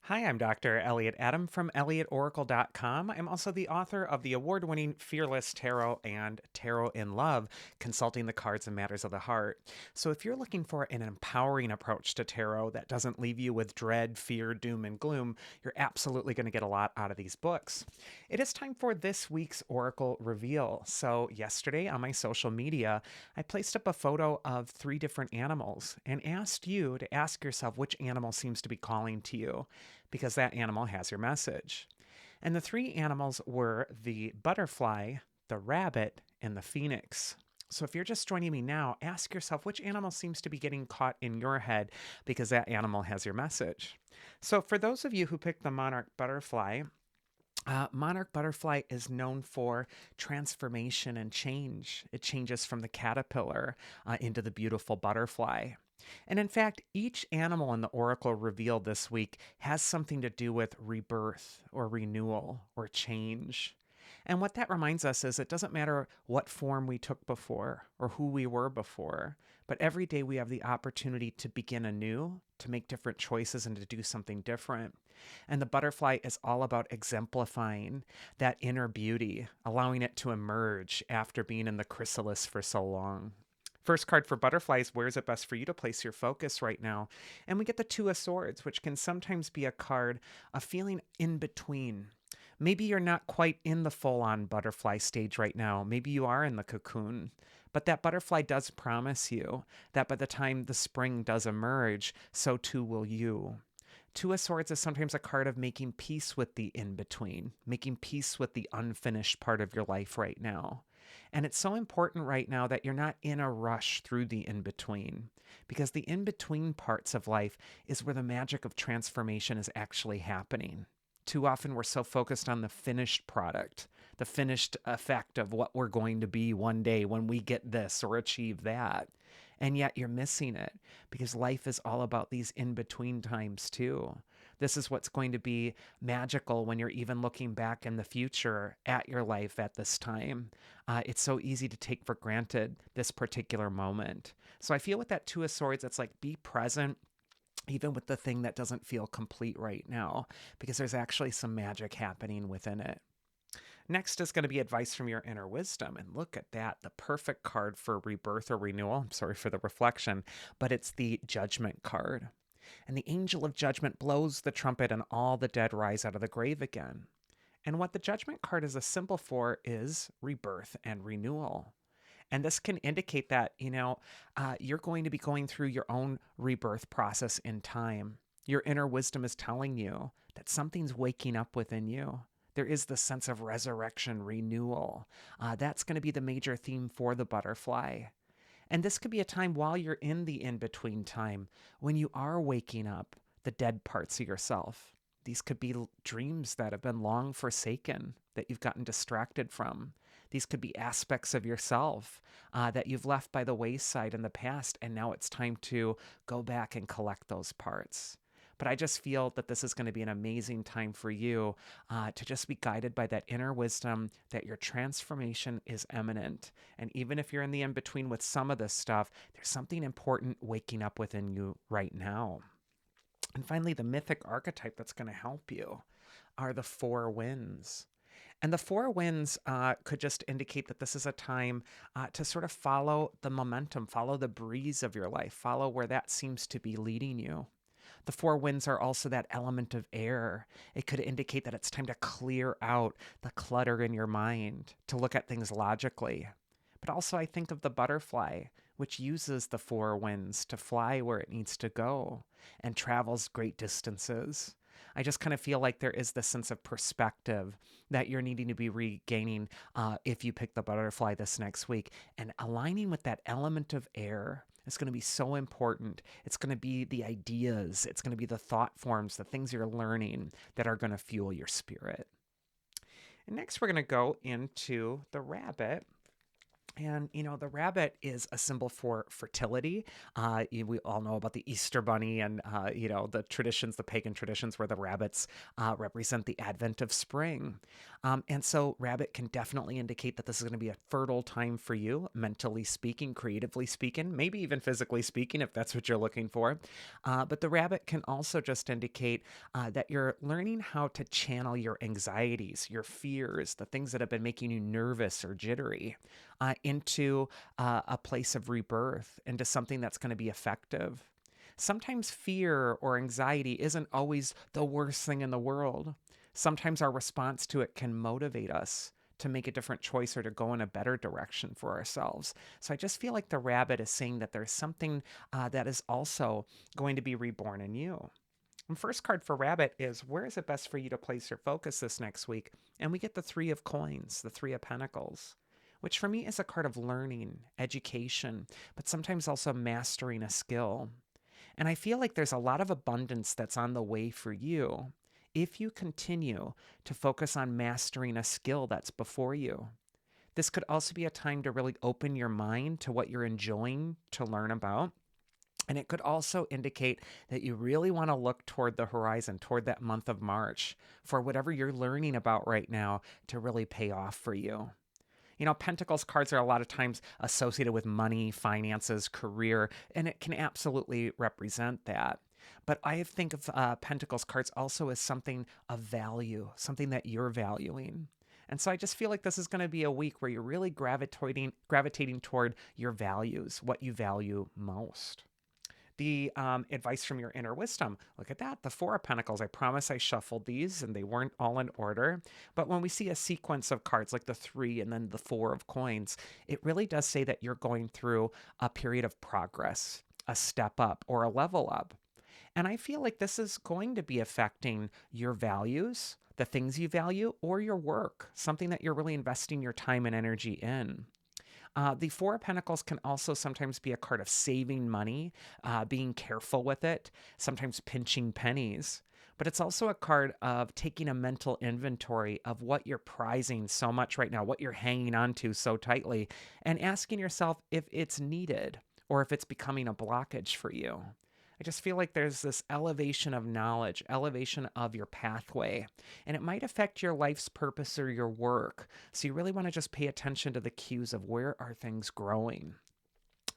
Hi, I'm Dr. Elliot Adam from ElliotOracle.com. I'm also the author of the award winning Fearless Tarot and Tarot in Love, Consulting the Cards and Matters of the Heart. So, if you're looking for an empowering approach to tarot that doesn't leave you with dread, fear, doom, and gloom, you're absolutely going to get a lot out of these books. It is time for this week's Oracle reveal. So, yesterday on my social media, I placed up a photo of three different animals and asked you to ask yourself which animal seems to be calling to you because that animal has your message. And the three animals were the butterfly, the rabbit, and the phoenix. So if you're just joining me now, ask yourself which animal seems to be getting caught in your head because that animal has your message. So for those of you who picked the monarch butterfly, monarch butterfly is known for transformation and change. It changes from the caterpillar into the beautiful butterfly. And in fact, each animal in the Oracle reveal this week has something to do with rebirth or renewal or change. And what that reminds us is it doesn't matter what form we took before or who we were before, but every day we have the opportunity to begin anew, to make different choices, and to do something different. And the butterfly is all about exemplifying that inner beauty, allowing it to emerge after being in the chrysalis for so long. First card for butterflies, where is it best for you to place your focus right now? And we get the Two of Swords, which can sometimes be a card of feeling in between. Maybe you're not quite in the full on butterfly stage right now. Maybe you are in the cocoon. But that butterfly does promise you that by the time the spring does emerge, so too will you. Two of Swords is sometimes a card of making peace with the in between, making peace with the unfinished part of your life right now. And it's so important right now that you're not in a rush through the in between, because the in between parts of life is where the magic of transformation is actually happening. Too often we're so focused on the finished product, the finished effect of what we're going to be one day when we get this or achieve that. And yet you're missing it because life is all about these in between times too. This is what's going to be magical when you're even looking back in the future at your life at this time. It's so easy to take for granted this particular moment. So I feel with that Two of Swords, it's like be present even with the thing that doesn't feel complete right now, because there's actually some magic happening within it. Next is going to be advice from your inner wisdom. And look at that, the perfect card for rebirth or renewal. I'm sorry for the reflection, but it's the judgment card. And the angel of judgment blows the trumpet, and all the dead rise out of the grave again. And what the judgment card is a symbol for is rebirth and renewal. And this can indicate that, you're going to be going through your own rebirth process in time. Your inner wisdom is telling you that something's waking up within you. There is the sense of resurrection, renewal. That's going to be the major theme for the butterfly. And this could be a time while you're in the in between time when you are waking up the dead parts of yourself. These could be dreams that have been long forsaken, that you've gotten distracted from. These could be aspects of yourself that you've left by the wayside in the past, and now it's time to go back and collect those parts. But I just feel that this is going to be an amazing time for you to just be guided by that inner wisdom that your transformation is imminent. And even if you're in the in between with some of this stuff, there's something important waking up within you right now. And finally, the mythic archetype that's going to help you are the four winds. And the four winds could just indicate that this is a time to sort of follow the momentum, follow the breeze of your life, follow where that seems to be leading you. The four winds are also that element of air. It could indicate that it's time to clear out the clutter in your mind, to look at things logically. But also, I think of the butterfly, which uses the four winds to fly where it needs to go and travels great distances. I just kind of feel like there is this sense of perspective that you're needing to be regaining if you pick the butterfly this next week. And aligning with that element of air is going to be so important. It's going to be the ideas, it's going to be the thought forms, the things you're learning that are going to fuel your spirit. And next, we're going to go into the rabbit. And, the rabbit is a symbol for fertility. We all know about the Easter Bunny and, the traditions, the pagan traditions where the rabbits represent the advent of spring. And so rabbit can definitely indicate that this is going to be a fertile time for you, mentally speaking, creatively speaking, maybe even physically speaking, if that's what you're looking for. But the rabbit can also just indicate that you're learning how to channel your anxieties, your fears, the things that have been making you nervous or jittery into a place of rebirth, into something that's going to be effective. Sometimes fear or anxiety isn't always the worst thing in the world. Sometimes our response to it can motivate us to make a different choice or to go in a better direction for ourselves. So I just feel like the rabbit is saying that there's something that is also going to be reborn in you. And first card for rabbit is, where is it best for you to place your focus this next week? And we get the Three of Coins, the Three of Pentacles, which for me is a card of learning, education, but sometimes also mastering a skill. And I feel like there's a lot of abundance that's on the way for you if you continue to focus on mastering a skill that's before you. This could also be a time to really open your mind to what you're enjoying to learn about. And it could also indicate that you really want to look toward the horizon, toward that month of March, for whatever you're learning about right now to really pay off for you. You know, Pentacles cards are a lot of times associated with money, finances, career, and it can absolutely represent that. But I think of Pentacles cards also as something of value, something that you're valuing. And so I just feel like this is going to be a week where you're really gravitating toward your values, what you value most. The advice from your inner wisdom. Look at that. The Four of Pentacles. I promise I shuffled these and they weren't all in order. But when we see a sequence of cards like the Three and then the Four of Coins, it really does say that you're going through a period of progress, a step up, or a level up. And I feel like this is going to be affecting your values, the things you value, or your work, something that you're really investing your time and energy in. The Four of Pentacles can also sometimes be a card of saving money, being careful with it, sometimes pinching pennies. But it's also a card of taking a mental inventory of what you're prizing so much right now, what you're hanging on to so tightly, and asking yourself if it's needed or if it's becoming a blockage for you. I just feel like there's this elevation of knowledge, elevation of your pathway, and it might affect your life's purpose or your work. So you really want to just pay attention to the cues of where are things growing.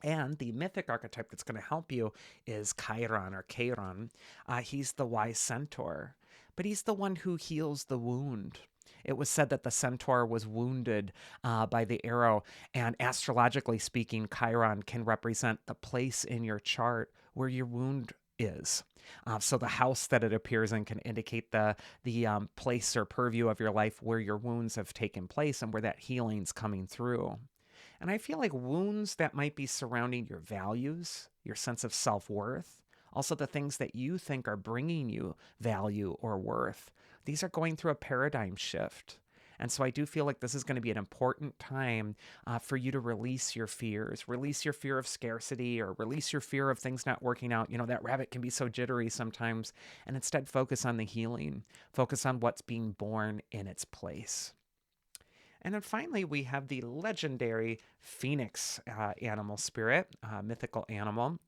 And the mythic archetype that's going to help you is Chiron or Chiron. He's the wise centaur, but he's the one who heals the wound. It was said that the centaur was wounded by the arrow, and astrologically speaking, Chiron can represent the place in your chart where your wound is. So the house that it appears in can indicate the place or purview of your life where your wounds have taken place and where that healing's coming through. And I feel like wounds that might be surrounding your values, your sense of self-worth, also the things that you think are bringing you value or worth, these are going through a paradigm shift. And so I do feel like this is going to be an important time for you to release your fears, release your fear of scarcity or release your fear of things not working out. You know, that rabbit can be so jittery sometimes, and instead focus on the healing, focus on what's being born in its place. And then finally, we have the legendary phoenix animal spirit, mythical animal.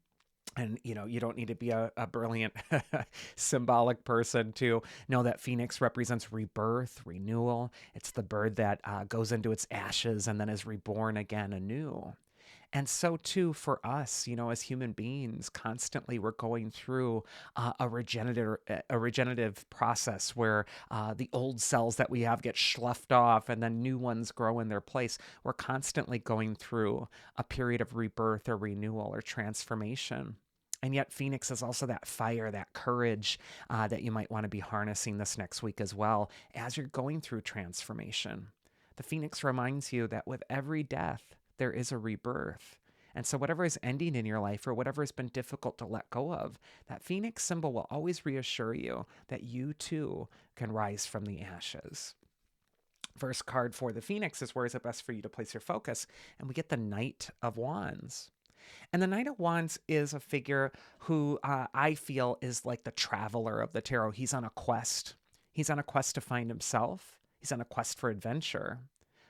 And, you know, you don't need to be a brilliant symbolic person to know that phoenix represents rebirth, renewal. It's the bird that goes into its ashes and then is reborn again anew. And so too for us, you know, as human beings, constantly we're going through a regenerative process where the old cells that we have get sloughed off and then new ones grow in their place. We're constantly going through a period of rebirth or renewal or transformation. And yet Phoenix is also that fire, that courage that you might want to be harnessing this next week as well as you're going through transformation. The Phoenix reminds you that with every death, there is a rebirth. And so whatever is ending in your life or whatever has been difficult to let go of, that Phoenix symbol will always reassure you that you too can rise from the ashes. First card for the Phoenix is, where is it best for you to place your focus? And we get the Knight of Wands. And the Knight of Wands is a figure who I feel is like the traveler of the tarot. He's on a quest. He's on a quest to find himself. He's on a quest for adventure.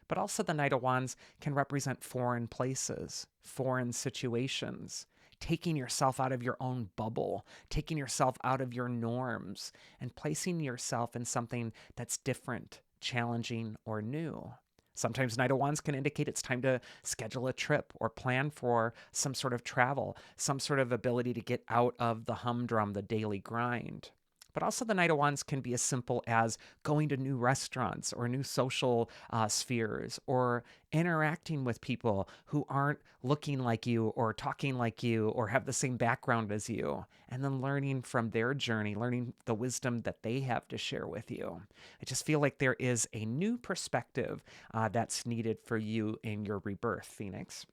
But also the Knight of Wands can represent foreign places, foreign situations, taking yourself out of your own bubble, taking yourself out of your norms, and placing yourself in something that's different, challenging, or new. Sometimes Knight of Wands can indicate it's time to schedule a trip or plan for some sort of travel, some sort of ability to get out of the humdrum, the daily grind. But also, the Knight of Wands can be as simple as going to new restaurants or new social spheres, or interacting with people who aren't looking like you or talking like you or have the same background as you, and then learning from their journey, learning the wisdom that they have to share with you. I just feel like there is a new perspective that's needed for you in your rebirth, Phoenix.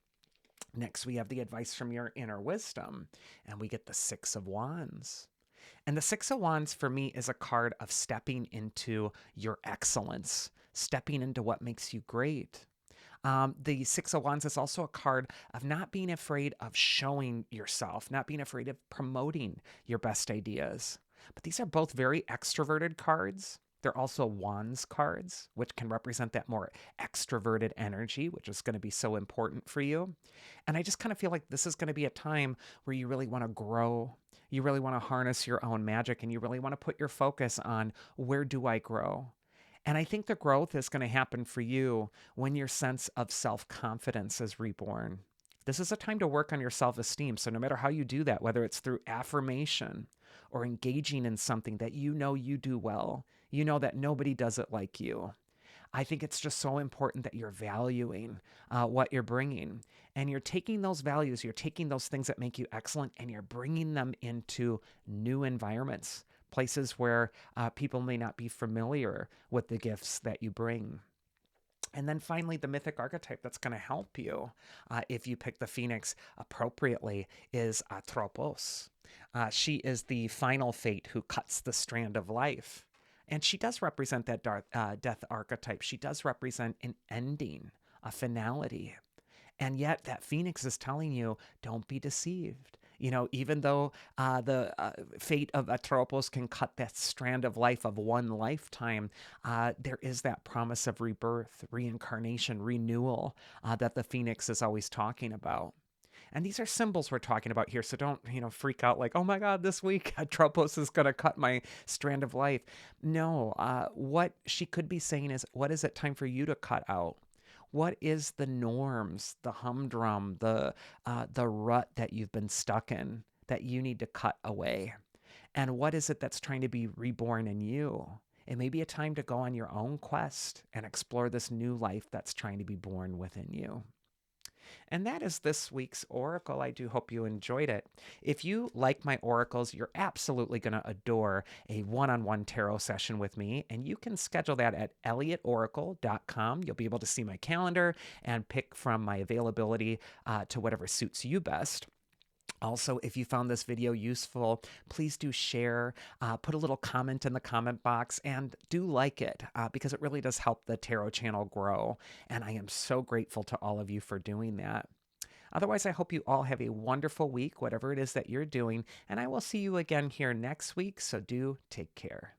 Next, we have the advice from your inner wisdom, and we get the Six of Wands. And the Six of Wands for me is a card of stepping into your excellence, stepping into what makes you great. The Six of Wands is also a card of not being afraid of showing yourself, not being afraid of promoting your best ideas. But these are both very extroverted cards. They're also Wands cards, which can represent that more extroverted energy, which is going to be so important for you. And I just kind of feel like this is going to be a time where you really want to grow. You really want to harness your own magic, and you really want to put your focus on, where do I grow? And I think the growth is going to happen for you when your sense of self confidence is reborn. This is a time to work on your self esteem. So, no matter how you do that, whether it's through affirmation or engaging in something that you know you do well, you know that nobody does it like you. I think it's just so important that you're valuing what you're bringing. And you're taking those values, you're taking those things that make you excellent, and you're bringing them into new environments, places where people may not be familiar with the gifts that you bring. And then finally, the mythic archetype that's going to help you if you pick the Phoenix appropriately is Atropos. She is the final fate who cuts the strand of life. And she does represent that death archetype. She does represent an ending, a finality. And yet, that Phoenix is telling you, don't be deceived. You know, even though the fate of Atropos can cut that strand of life of one lifetime, there is that promise of rebirth, reincarnation, renewal that the Phoenix is always talking about. And these are symbols we're talking about here. So don't, freak out like, oh my God, this week Atropos is going to cut my strand of life. No, what she could be saying is, what is it time for you to cut out? What is the norms, the humdrum, the rut that you've been stuck in that you need to cut away? And what is it that's trying to be reborn in you? It may be a time to go on your own quest and explore this new life that's trying to be born within you. And that is this week's Oracle. I do hope you enjoyed it. If you like my oracles, you're absolutely going to adore a one-on-one tarot session with me, and you can schedule that at elliotoracle.com. You'll be able to see my calendar and pick from my availability to whatever suits you best. Also, if you found this video useful, please do share, put a little comment in the comment box, and do like it because it really does help the tarot channel grow. And I am so grateful to all of you for doing that. Otherwise, I hope you all have a wonderful week, whatever it is that you're doing, and I will see you again here next week, so do take care.